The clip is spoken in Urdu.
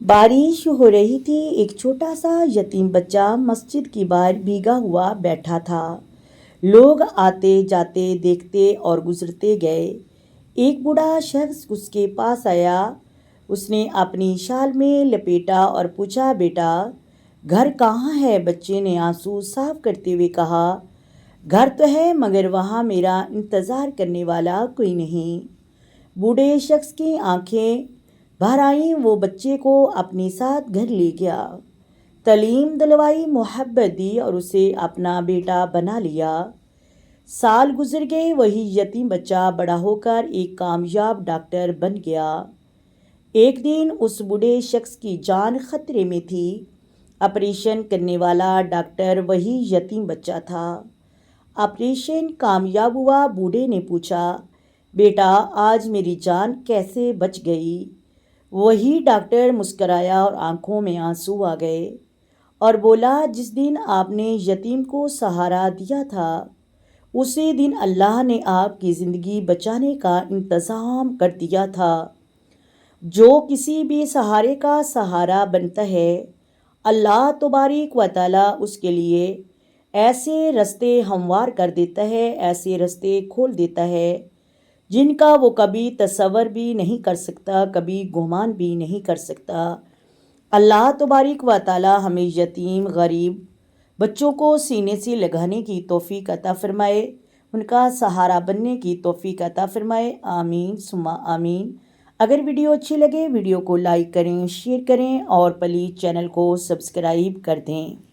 بارش ہو رہی تھی۔ ایک چھوٹا سا یتیم بچہ مسجد کی باہر بھیگا ہوا بیٹھا تھا۔ لوگ آتے جاتے دیکھتے اور گزرتے گئے۔ ایک بوڑھا شخص اس کے پاس آیا۔ اس نے اپنی شال میں لپیٹا اور پوچھا، بیٹا گھر کہاں ہے؟ بچے نے آنسو صاف کرتے ہوئے کہا، گھر تو ہے مگر وہاں میرا انتظار کرنے والا کوئی نہیں۔ بوڑھے شخص کی آنکھیں بھر آئیں۔ وہ بچے کو اپنے ساتھ گھر لے گیا، تعلیم دلوائی، محبت دی اور اسے اپنا بیٹا بنا لیا۔ سال گزر گئے، وہی یتیم بچہ بڑا ہو کر ایک کامیاب ڈاکٹر بن گیا۔ ایک دن اس بوڑھے شخص کی جان خطرے میں تھی۔ آپریشن کرنے والا ڈاکٹر وہی یتیم بچہ تھا۔ آپریشن کامیاب ہوا۔ بوڑھے نے پوچھا، بیٹا آج میری جان کیسے بچ گئی؟ وہی ڈاکٹر مسکرایا اور آنکھوں میں آنسو آ گئے اور بولا، جس دن آپ نے یتیم کو سہارا دیا تھا اسی دن اللہ نے آپ کی زندگی بچانے کا انتظام کر دیا تھا۔ جو کسی بھی سہارے کا سہارا بنتا ہے، اللہ تبارک و تعالیٰ اس کے لیے ایسے راستے ہموار کر دیتا ہے، ایسے راستے کھول دیتا ہے جن کا وہ کبھی تصور بھی نہیں کر سکتا، کبھی گمان بھی نہیں کر سکتا۔ اللہ تبارک و تعالیٰ ہمیں یتیم غریب بچوں کو سینے سے لگانے کی توفیق عطا فرمائے، ان کا سہارا بننے کی توفیق عطا فرمائے، آمین ثم آمین۔ اگر ویڈیو اچھی لگے ویڈیو کو لائک کریں، شیئر کریں اور پلیز چینل کو سبسکرائب کر دیں۔